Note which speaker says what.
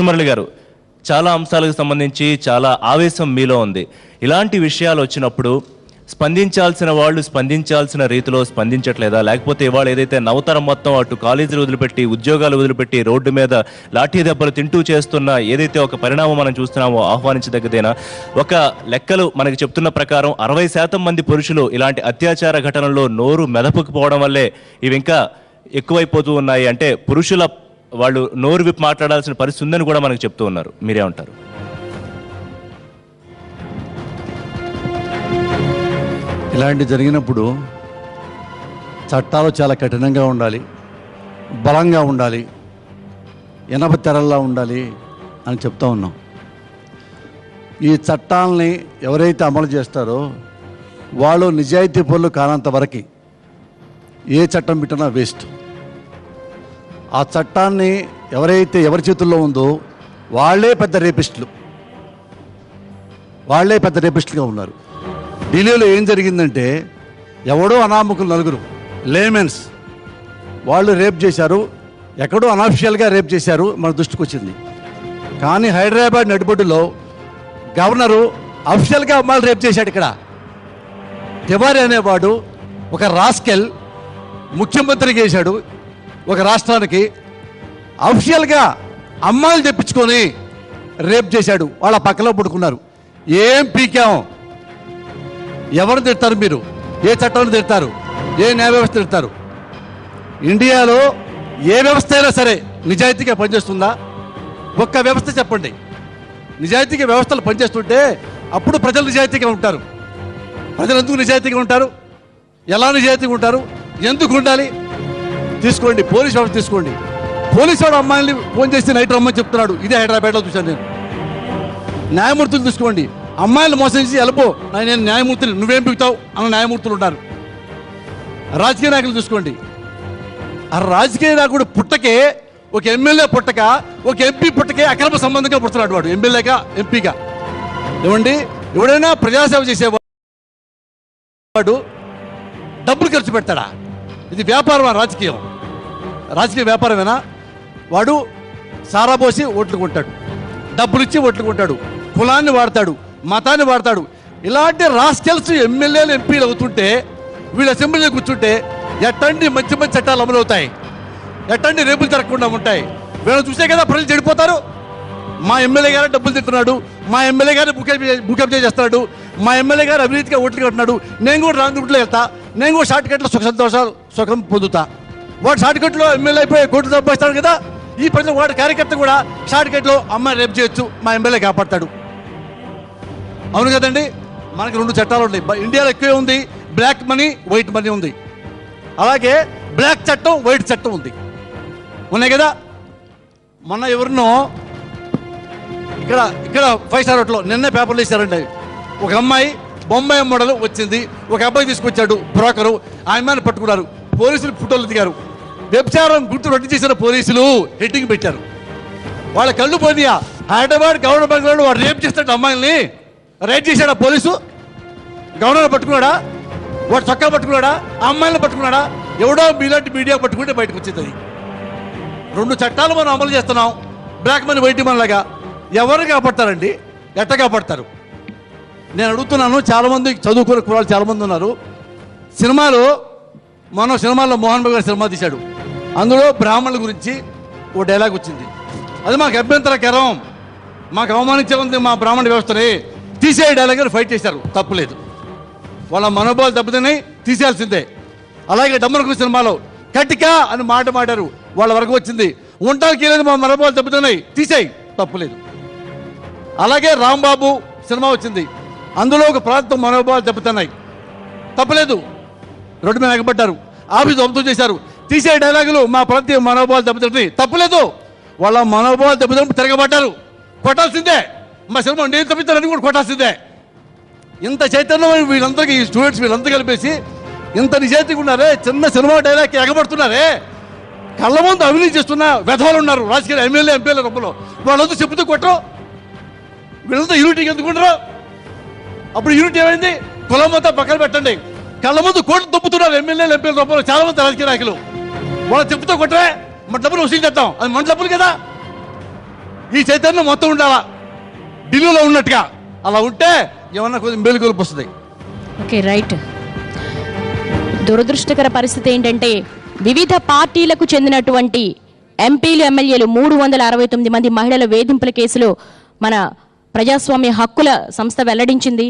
Speaker 1: కృష్ణమురళి గారు, చాలా అంశాలకు సంబంధించి చాలా ఆవేశం మీలో ఉంది. ఇలాంటి విషయాలు వచ్చినప్పుడు స్పందించాల్సిన వాళ్ళు స్పందించాల్సిన రీతిలో స్పందించట్లేదా? లేకపోతే ఇవాళ ఏదైతే నవతరం మొత్తం అటు కాలేజీలు వదిలిపెట్టి ఉద్యోగాలు వదిలిపెట్టి రోడ్డు మీద లాఠీ దెబ్బలు తింటూ చేస్తున్న ఏదైతే ఒక పరిణామం మనం చూస్తున్నామో ఆహ్వానించదగ్గదేనా? ఒక లెక్కలు మనకి చెప్తున్న ప్రకారం 60% మంది పురుషులు ఇలాంటి అత్యాచార ఘటనల్లో నోరు మెదపుకుపోవడం వల్లే ఇవి ఇంకా ఎక్కువైపోతూ ఉన్నాయి. అంటే పురుషుల వాళ్ళు నోరు విప్పి మాట్లాడాల్సిన పరిస్థితి ఉందని కూడా మనకు చెప్తూ ఉన్నారు. మీరేమంటారు?
Speaker 2: ఇలాంటి జరిగినప్పుడు చట్టాలు చాలా కఠినంగా ఉండాలి, బలంగా ఉండాలి, ఎనభ తెరల్లా ఉండాలి అని చెప్తా ఉన్నాం. ఈ చట్టాలని ఎవరైతే అమలు చేస్తారో వాళ్ళు నిజాయితీ పనులు కానంత వరకు ఏ చట్టం పెట్టినా వేస్ట్. ఆ చట్టాన్ని ఎవరి చేతుల్లో ఉందో వాళ్ళే పెద్ద రేపిస్టులుగా ఉన్నారు. ఢిల్లీలో ఏం జరిగిందంటే ఎవడో అనామకులు నలుగురు లేమెన్స్ వాళ్ళు రేప్ చేశారు, ఎక్కడో అన్అఫిషియల్గా రేప్ చేశారు, మన దృష్టికి వచ్చింది. కానీ హైదరాబాద్ నడిబొడ్డులో గవర్నరు అఫిషియల్గా అమ్మాయిలు రేప్ చేశాడు. ఇక్కడ తివారీ అనేవాడు ఒక రాస్కెల్ ముఖ్యమంత్రి చేశాడు ఒక రాష్ట్రానికి, అఫిషియల్గా అమ్మాయిలు తెప్పించుకొని రేప్ చేశాడు. వాళ్ళ పక్కలో పడుకున్నారు. ఏం పీకాం? ఎవరు తిడతారు మీరు? ఏ చట్టాన్ని తిడతారు? ఏ న్యాయ వ్యవస్థ తిడతారు? ఇండియాలో ఏ వ్యవస్థ అయినా సరే నిజాయితీగా పనిచేస్తుందా? ఒక్క వ్యవస్థ చెప్పండి. నిజాయితీగా వ్యవస్థలు పనిచేస్తుంటే అప్పుడు ప్రజలు నిజాయితీగా ఉంటారు. ప్రజలు ఎందుకు నిజాయితీగా ఉంటారు? ఎలా నిజాయితీగా ఉంటారు? ఎందుకు ఉండాలి? తీసుకోండి, పోలీస్ వ్యవస్థ తీసుకోండి. పోలీసు వాడు అమ్మాయిని ఫోన్ చేసి నైట్ రమ్మని చెప్తున్నాడు. ఇదే హైదరాబాద్లో చూశాను నేను. న్యాయమూర్తులు తీసుకోండి, అమ్మాయిలు మోసం చేసి వెళ్ళిపో, నేను న్యాయమూర్తిని, నువ్వేం పిగుతావు అన్న న్యాయమూర్తులు ఉన్నారు. రాజకీయ నాయకులు చూసుకోండి. ఆ రాజకీయ నాయకుడు పుట్టకే, ఒక ఎమ్మెల్యే పుట్టక, ఒక ఎంపీ పుట్టకే అక్రమ సంబంధంగా పుడుతున్నాడు వాడు, ఎమ్మెల్యేగా ఎంపీగా. ఏమండి, ఎవడైనా ప్రజాసేవ చేసేవాడు డబ్బులు ఖర్చు పెడతాడా? ఇది వ్యాపారం. రాజకీయ వ్యాపారమేనా? వాడు సారా పోసి ఓట్లు కొంటాడు, డబ్బులు ఇచ్చి ఓట్లు కొంటాడు, కులాన్ని వాడతాడు, మతాన్ని వాడతాడు. ఇలాంటి రాస్కెల్స్ ఎమ్మెల్యేలు ఎంపీలు అవుతుంటే, వీళ్ళు అసెంబ్లీలో కూర్చుంటే ఎట్టండి మంచి మంచి చట్టాలు అమలు అవుతాయి? ఎట్టండి రేపులు జరగకుండా ఉంటాయి? వీళ్ళని చూసే కదా ప్రజలు చెడిపోతారు. మా ఎమ్మెల్యే గారు డబ్బులు తింటున్నాడు, మా ఎమ్మెల్యే గారు బుకప్ చేస్తున్నాడు, మా ఎమ్మెల్యే గారు అవినీతిగా ఓట్లు కట్టినాడు, నేను కూడా రాంగ్ రూట్లో వెళ్తా, నేను కూడా షార్ట్ కట్లో సుఖం పొందుతా. వాడు షార్ట్ కట్లో ఎమ్మెల్యే అయిపోయి కోట్లు సంపాదిస్తాడు కదా. ఈ ప్రజలు వాడి కార్యకర్త కూడా షార్ట్ కట్లో అమ్మాయి రేపు చేయొచ్చు, మా ఎమ్మెల్యే కాపాడతాడు. అవును కదండి. మనకి 2 చట్టాలు ఉన్నాయి. ఇండియాలో ఎక్కువే ఉంది, బ్లాక్ మనీ, వైట్ మనీ ఉంది. అలాగే బ్లాక్ చట్టం, వైట్ చట్టం ఉన్నాయి కదా. మొన్న ఎవరినో ఇక్కడ 5 స్టార్ హోటల్లో నిన్నే పేపర్లు ఇచ్చారండి. ఒక అమ్మాయి బొంబాయి మోడల్ వచ్చింది, ఒక అబ్బాయి తీసుకొచ్చాడు బ్రోకరు, ఆ అమ్మాయిని పట్టుకున్నారు. పోలీసులు ఫోటోలు దిగారు. వ్యభిచారం గుర్తు రద్దు చేసిన పోలీసులు హెడ్డింగ్ పెట్టారు. వాళ్ళ కళ్ళు పోనీయా? హైదరాబాద్ గవర్నర్ బంగ్లాలో వాడు రేప్ చేస్తాడు, అమ్మాయిల్ని రేప్ చేశాడా పోలీసు? గవర్నర్ పట్టుకున్నాడా? వాడు చొక్కా పట్టుకున్నాడా? అమ్మాయిలను పట్టుకున్నాడా? ఎవడో మీలాంటి మీడియా పట్టుకుంటే బయటకు వచ్చింది. అది 2 చట్టాలు మనం అమలు చేస్తున్నాం, బ్లాక్ మనీ వైట్ మనీ లాగా. ఎవరు కాపాడతారండి? ఎట్ట కాపాడతారు? నేను అడుగుతున్నాను. చాలామంది చదువుకునే కుర్రాళ్ళు చాలామంది ఉన్నారు. సినిమాలో మోహన్ బాబు గారు సినిమా తీశాడు. అందులో బ్రాహ్మణుల గురించి ఓ డైలాగ్ వచ్చింది. అది మాకు అభ్యంతరకరం, మాకు అవమానించే ఉంది మా బ్రాహ్మణ వ్యవస్థని, తీసే డైలాగ్ గారు ఫైట్ చేశారు. తప్పులేదు, వాళ్ళ మనోభావాలు దెబ్బతిన్నాయి, తీసేయాల్సిందే. అలాగే డమ్మరకు సినిమాలో కటిక అని మాట మాడారు, వాళ్ళ వరకు వచ్చింది. ఉండటానికి లేదు, మా మనోభావాలు దెబ్బతిన్నాయి, తీసేయి, తప్పులేదు. అలాగే రాంబాబు సినిమా వచ్చింది, అందులో ఒక ప్రాంతం మనోభావాలు దెబ్బతిన్నాయి, తప్పలేదు. రోడ్డు మీద ఎగబడ్డారు, ఆఫీసు ధ్వంసం చేశారు, తీసే డైలాగులు మా ప్రాంతీయ మనోభావాలు దెబ్బతింటాయి, తప్పలేదు. వాళ్ళ మనోభావాలు దెబ్బతిన్నప్పుడు తిరగబడ్డారు, కొట్టాల్సిందే. మా సినిమా నేను తప్పించాలని కూడా కొట్టాల్సిందే. ఇంత చైతన్యం వీళ్ళందరికీ, ఈ స్టూడెంట్స్ వీళ్ళంతా కలిపేసి ఇంత నిజాయితీగా ఉన్నారే, చిన్న సినిమా డైలాగ్కి ఎగబడుతున్నారే. కళ్ళ ముందు అవినీతి చేస్తున్న వెధవాళ్ళు ఉన్నారు రాజకీయ ఎమ్మెల్యే ఎంపీల రూపంలో. వాళ్ళంతా చెబుతూ కొట్టరు, వీళ్ళంతా యూనిటీకి ఎందుకుంటారు? అప్పుడు యూనిటీ ఏమైంది? కులం మొత్తం పక్కన పెట్టండి. కళ్ళ ముందు కోట్లు దొబ్బుతున్నారు ఎమ్మెల్యేలు ఎంపీల రూపంలో చాలా మంది రాజకీయ నాయకులు. వాళ్ళు చెబుతూ కొట్టరే, మన డబ్బులు వసూలు చేద్దాం, అది మన డబ్బులు కదా. ఈ చైతన్యం మొత్తం ఉండాలా ఢిల్లీలో ఉన్నట్టుగా. అలా ఉంటే ఏమన్నా కొంచెం మేలుకొలుపు వస్తుంది.
Speaker 3: Okay, right. దురదృష్టకర పరిస్థితి ఏంటంటే వివిధ పార్టీలకు చెందినటువంటి ఎంపీలు, ఎమ్మెల్యేలు 369 మంది మహిళల వేధింపుల కేసులో మన ప్రజాస్వామ్య హక్కుల సంస్థ వెల్లడించింది.